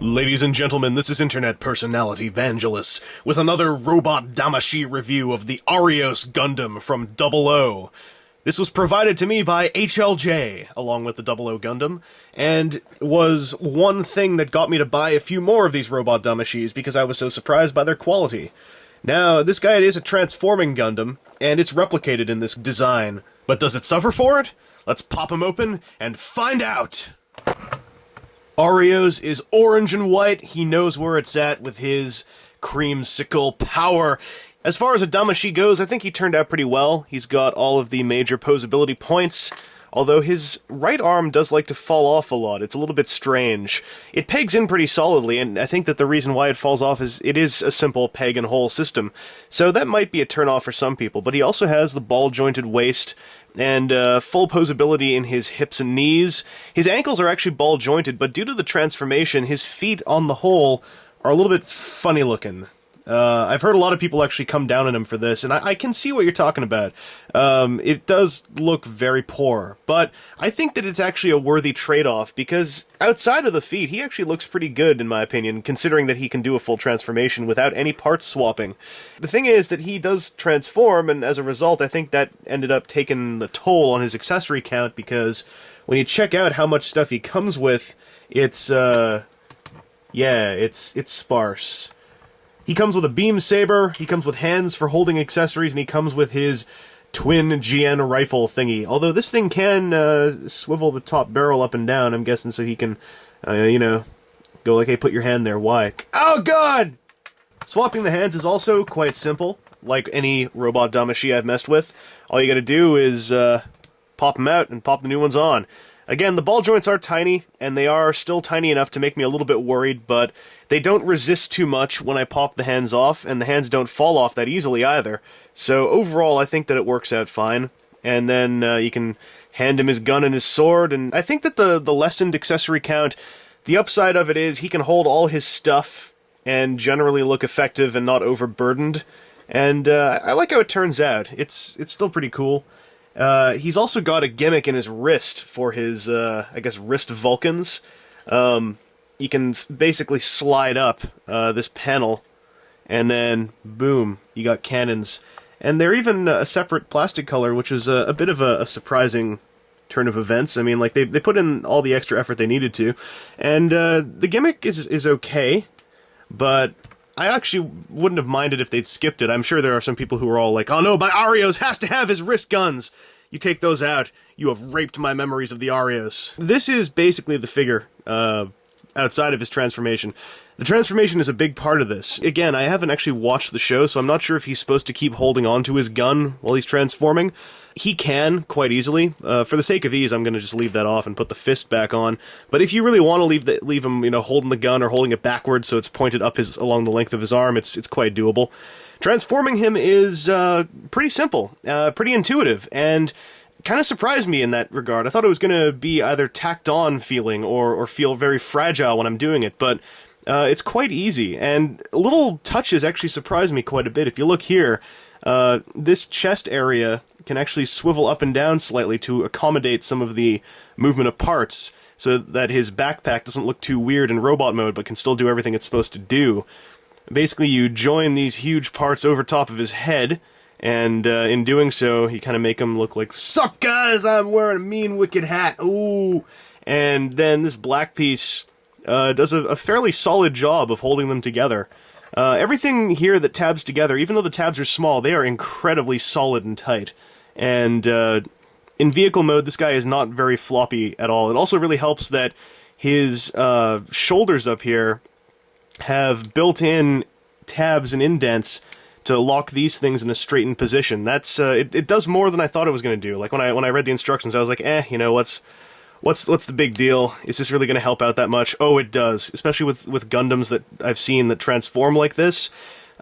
Ladies and gentlemen, this is internet personality Vangelus with another Robot Damashii review of the Arios Gundam from 00. This was provided to me by HLJ, along with the 00 Gundam, and was one thing that got me to buy a few more of these Robot Damashiis because I was so surprised by their quality. Now, this guy is a transforming Gundam, and it's replicated in this design. But does it suffer for it? Let's pop him open and find out! Arios is orange and white. He knows where it's at with his creamsicle power. As far as a Damashii goes, I think he turned out pretty well. He's got all of the major posability points, although his right arm does like to fall off a lot. It's a little bit strange. It pegs in pretty solidly, and I think that the reason why it falls off is it is a simple peg and hole system. So that might be a turn-off for some people, but he also has the ball-jointed waist and full posability in his hips and knees. His ankles are actually ball-jointed, but due to the transformation, his feet, on the whole, are a little bit funny-looking. I've heard a lot of people actually come down on him for this, and I can see what you're talking about. It does look very poor, but I think that it's actually a worthy trade-off, because outside of the feet, he actually looks pretty good, in my opinion, considering that he can do a full transformation without any parts swapping. The thing is that he does transform, and as a result, I think that ended up taking the toll on his accessory count, because when you check out how much stuff he comes with, it's sparse. He comes with a beam saber, he comes with hands for holding accessories, and he comes with his twin GN rifle thingy. Although this thing can swivel the top barrel up and down, I'm guessing, so he can, go like, hey, put your hand there. Why? Oh, God! Swapping the hands is also quite simple. Like any Robot Damashii I've messed with, all you gotta do is pop them out and pop the new ones on. Again, the ball joints are tiny, and they are still tiny enough to make me a little bit worried, but they don't resist too much when I pop the hands off, and the hands don't fall off that easily either. So overall, I think that it works out fine. And then you can hand him his gun and his sword, and I think that the lessened accessory count, the upside of it is he can hold all his stuff and generally look effective and not overburdened. And I like how it turns out. It's still pretty cool. He's also got a gimmick in his wrist for his, wrist Vulcans. You can basically slide up this panel, and then, boom, you got cannons. And they're even a separate plastic color, which is a bit of a surprising turn of events. I mean, like, they put in all the extra effort they needed to. And the gimmick is okay, but I actually wouldn't have minded if they'd skipped it. I'm sure there are some people who are all like, oh no, but Arios has to have his wrist guns! You take those out, you have raped my memories of the Arios. This is basically the figure, outside of his transformation. The transformation is a big part of this. Again, I haven't actually watched the show, so I'm not sure if he's supposed to keep holding on to his gun while he's transforming. He can, quite easily. For the sake of ease, I'm gonna just leave that off and put the fist back on. But if you really want to leave him, holding the gun or holding it backwards so it's pointed up along the length of his arm, it's quite doable. Transforming him is pretty simple, pretty intuitive, and kind of surprised me in that regard. I thought it was going to be either tacked on feeling or feel very fragile when I'm doing it, but it's quite easy, and little touches actually surprised me quite a bit. If you look here, this chest area can actually swivel up and down slightly to accommodate some of the movement of parts, so that his backpack doesn't look too weird in robot mode, but can still do everything it's supposed to do. Basically, you join these huge parts over top of his head, and in doing so, you kind of make him look like, "Sup, guys, I'm wearing a mean, wicked hat, ooh!" And then this black piece does a fairly solid job of holding them together. Everything here that tabs together, even though the tabs are small, they are incredibly solid and tight. And in vehicle mode, this guy is not very floppy at all. It also really helps that his shoulders up here have built-in tabs and indents to lock these things in a straightened position. That's it does more than I thought it was going to do. Like when I read the instructions, I was like, what's the big deal? Is this really going to help out that much? Oh, it does, especially with Gundams that I've seen that transform like this.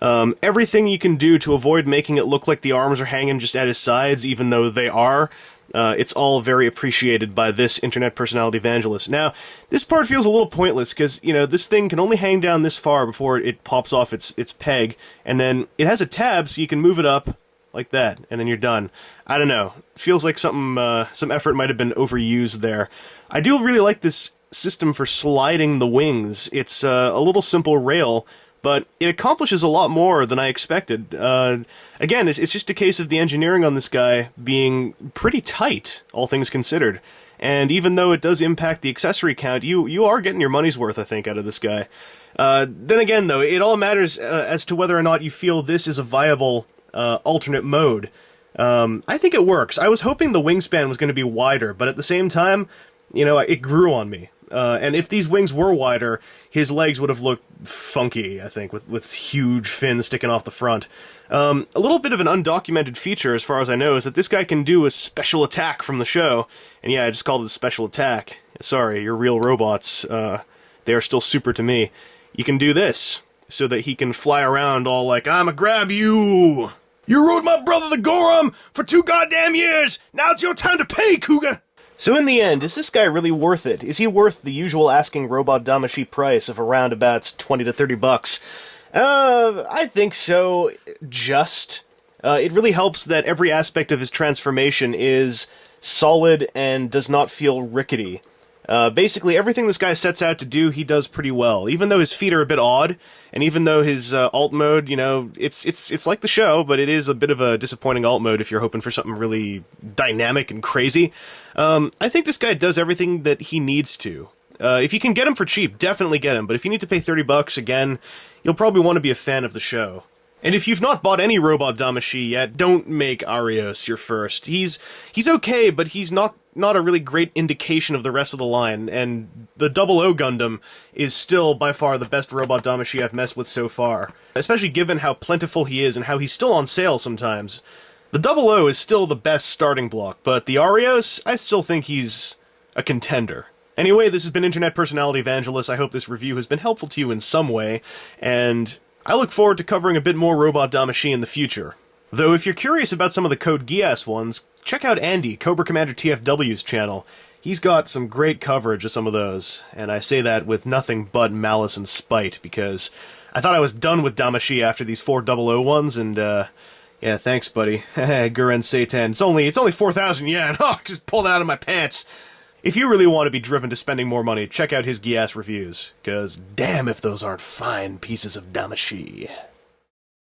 Everything you can do to avoid making it look like the arms are hanging just at his sides, even though they are, it's all very appreciated by this internet personality Vangelus. Now, this part feels a little pointless, because, this thing can only hang down this far before it pops off its peg, and then it has a tab so you can move it up like that, and then you're done. I don't know. Feels like some effort might have been overused there. I do really like this system for sliding the wings. It's a little simple rail, but it accomplishes a lot more than I expected. Again, it's just a case of the engineering on this guy being pretty tight, all things considered. And even though it does impact the accessory count, you are getting your money's worth, I think, out of this guy. Then again, though, it all matters as to whether or not you feel this is a viable alternate mode. I think it works. I was hoping the wingspan was going to be wider, but at the same time, you know, it grew on me. And if these wings were wider, his legs would have looked funky, I think, with huge fins sticking off the front. A little bit of an undocumented feature, as far as I know, is that this guy can do a special attack from the show. And yeah, I just called it a special attack. Sorry, you're real robots. They are still super to me. You can do this, so that he can fly around all like, "I'ma grab you! You rode my brother the Gorum for 2 goddamn years! Now it's your time to pay, Cougar!" So in the end, is this guy really worth it? Is he worth the usual asking Robot Damashii price of around about 20 to 30 bucks? I think so, just. It really helps that every aspect of his transformation is solid and does not feel rickety. Basically, everything this guy sets out to do, he does pretty well. Even though his feet are a bit odd, and even though his alt mode, you know, it's like the show, but it is a bit of a disappointing alt mode if you're hoping for something really dynamic and crazy. I think this guy does everything that he needs to. If you can get him for cheap, definitely get him, but if you need to pay 30 bucks, again, you'll probably want to be a fan of the show. And if you've not bought any Robot Damashii yet, don't make Arios your first. He's okay, but he's not a really great indication of the rest of the line, and the 00 Gundam is still by far the best Robot Damashii I've messed with so far. Especially given how plentiful he is and how he's still on sale sometimes. The 00 is still the best starting block, but the Arios, I still think he's a contender. Anyway, this has been Internet Personality Vangelus. I hope this review has been helpful to you in some way, and I look forward to covering a bit more Robot Damashii in the future. Though if you're curious about some of the Code Geass ones, check out Andy, Cobra Commander TFW's channel. He's got some great coverage of some of those, and I say that with nothing but malice and spite, because I thought I was done with Damashii after these 4 00 ones, and yeah, thanks buddy. Guren Satan. It's only 4,000 yen. Oh, just pulled out of my pants. If you really want to be driven to spending more money, check out his Geass reviews, because damn if those aren't fine pieces of Damashii.